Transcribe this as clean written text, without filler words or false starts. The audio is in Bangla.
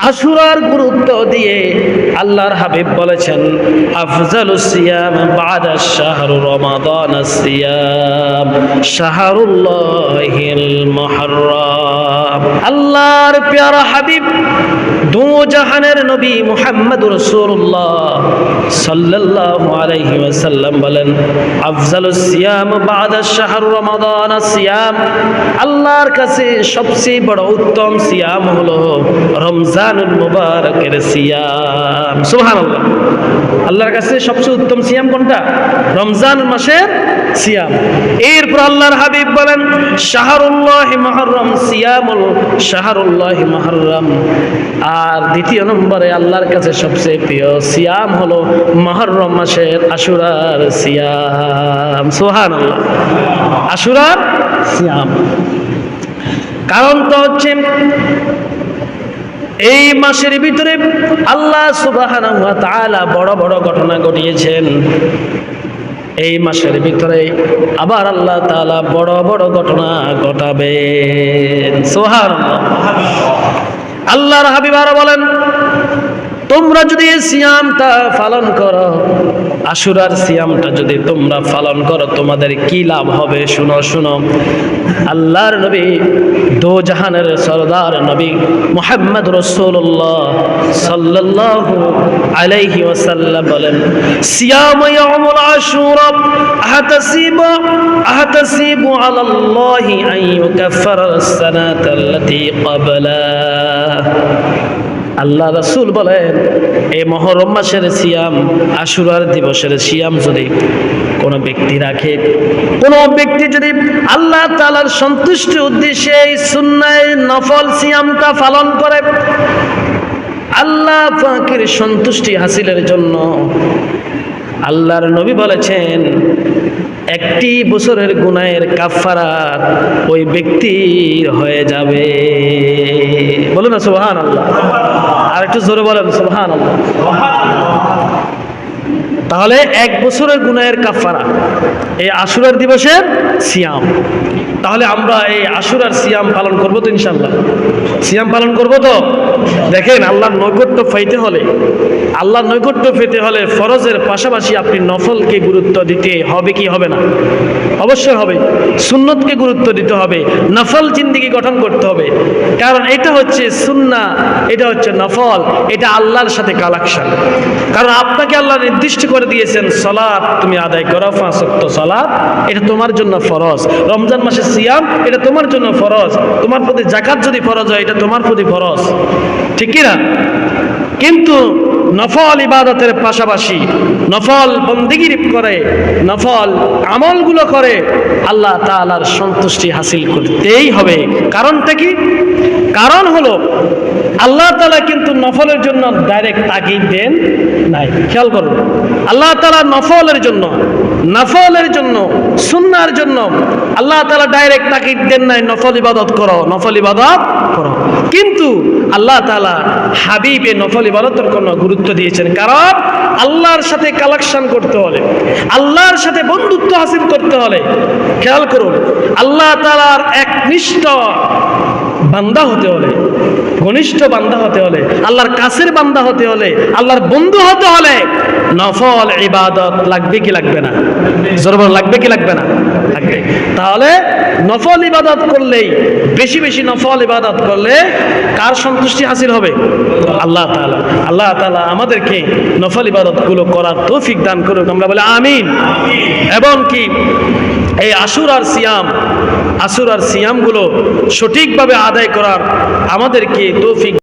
আশুরার গুরুত্ব দিয়ে আল্লাহর হাবিব বলেছেন, আফজালুস সিয়াম বাদা শাহরু রমাদানাস সিয়াম শাহরুল্লাহিল মুহররম। আল্লাহর প্যারা হাবিব দু জাহানের নবী মুহাম্মদুর রাসূলুল্লাহ সাল্লাল্লাহু আলাইহি ওয়াসাল্লাম বলেন, আফজালুস সিয়াম বাদা শাহরু রমাদানাস সিয়াম, আল্লাহর কাছে সবচেয়ে বড় উত্তম সিয়াম হলো রমজানুল মুবারকের সিয়াম। সুবহানাল্লাহ। আল্লাহর কাছে সবচেয়ে উত্তম সিয়াম কোনটা? রমজান মাসের সিয়াম। এরপর আল্লাহর হাবিব বলেন, শাহরুল্লাহি মুহররম সিয়ামুল শাহরুল্লাহি মুহররম। আর দ্বিতীয় নম্বরে আল্লাহর কাছে সবচেয়ে প্রিয় সিয়াম হলো মুহররম মাসের আশুরার সিয়াম। সুবহানাল্লাহ। আশুরার সিয়াম। কারণ তো হচ্ছে এই মাসের ভিতরে আল্লাহ সুবহানাহু ওয়া তাআলা বড় বড় ঘটনা ঘটিয়েছেন। এই মাসের ভিতরে আবার আল্লাহ তাআলা বড় বড় ঘটনা ঘটাবেন। সুবহানাল্লাহ। আল্লাহর হাবিব আরো বলেন, তোমরা যদি এই সিয়ামটা পালন করো, আশুরার সিয়ামটা যদি তোমরা পালন করো, তোমাদের কি লাভ হবে শুনো শুনো। আল্লাহর নবী দো জাহানের সরদার নবী মুহাম্মদ রাসূলুল্লাহ সাল্লাল্লাহু আলাইহি ওয়াসাল্লাম বলেন, সিয়াম ইয়াউমুল আশুরা আহতাসিবু আলাল্লাহি আন ইউকাফফিরা আস-সানাতা আল্লাতী ক্বাবলা। আল্লাহ রাসূল বলেন, এই মুহররম মাসের সিয়াম, আশুরার দিবসের সিয়াম যদি কোনো ব্যক্তি রাখে, কোনো ব্যক্তি যদি আল্লাহ তাআলার সন্তুষ্টির উদ্দেশ্যে এই সুন্নাহ নফল সিয়ামটা পালন করে, আল্লাহ পাকের সন্তুষ্টি হাসিলের জন্য, আল্লাহর নবী বলেছেন একটি বছরের গুনাহের কাফারাত ওই ব্যক্তির হয়ে যাবে। বলুন না সুবহানাল্লাহ। আর একটু জোরে বলেন সুবহানাল্লাহ। তাহলে এক বছরের গুনাহের কাফারা এই আশুরার দিবসের সিয়াম। তাহলে আমরা এই আশুরার সিয়াম পালন করবো তো ইনশাআল্লাহ? সিয়াম পালন করবো তো? দেখেন, আল্লাহর নৈকট্য পাইতে হলে, আল্লাহর নৈকট্য পেতে হলে ফরজের পাশাপাশি আপনি নফলকে গুরুত্ব দিতে হবে কি হবে না? অবশ্যই হবে। সুন্নতকে গুরুত্ব দিতে হবে, নফল জিন্দেগি গঠন করতে হবে। কারণ এটা হচ্ছে সুন্নাহ, এটা হচ্ছে নফল, এটা আল্লাহর সাথে কালেকশন। কারণ আপনাকে আল্লাহ নির্দিষ্ট করে দিয়েছেন, সালাত তুমি আদায় করো, 5 ওয়াক্ত সালাত, এটা তোমার জন্য ফরজ। রমজান মাসে সিয়াম, এটা তোমার জন্য ফরজ। তোমার প্রতি যাকাত যদি ফরজ হয়, এটা তোমার প্রতি ফরজ, ঠিক কি না? কিন্তু নফল ইবাদতের পাশাপাশি নফল বন্দেগী করে, নফল আমলগুলো করে আল্লাহ তাআলার সন্তুষ্টি হাসিল করতেই হবে। কারণটা কি? কারণ হলো আল্লাহ তাআলা কিন্তু নফলের জন্য ডাইরেক্ট তাগিদ দেন নাই। খেয়াল করুন, আল্লাহ তাআলা নফলের জন্য, নফলের জন্য, সুন্নাহর জন্য আল্লাহ তাআলা ডাইরেক্ট তাগিদ দেন নাই নফল ইবাদত করো, নফল ইবাদত করো। কিন্তু আল্লাহ তাআলা হাবিবে নফল ইবাদতের কোনো গুরুত্ব দিয়েছেন। কারণ আল্লাহর সাথে কালেকশন করতে হলে, আল্লাহর সাথে বন্ধুত্ব হাসিল করতে হলে, খেয়াল করুন, আল্লাহ তাআলার একনিষ্ঠ বান্দা হতে হলে, ঘনিষ্ঠ বান্দা হতে হলে, আল্লাহর কাছের বান্দা হতে হলে, আল্লাহর বন্ধু হতে হলে নফল ইবাদত লাগবে কি লাগবে না? জোরে বলুন, লাগবে কি লাগবে না? লাগবে। তাহলে নফল ইবাদত করলেই, বেশি বেশি নফল ইবাদত করলে কার সন্তুষ্টি হাসিল হবে? আল্লাহ তাআলা। আল্লাহ তাআলা আমাদেরকে নফল ইবাদতগুলো করার তৌফিক দান করুক, আমরা বলি আমিন। এবং কি এই আশুরার সিয়াম, আশুরার সিয়ামগুলো সঠিকভাবে আদায় করার আমাদেরকে তৌফিক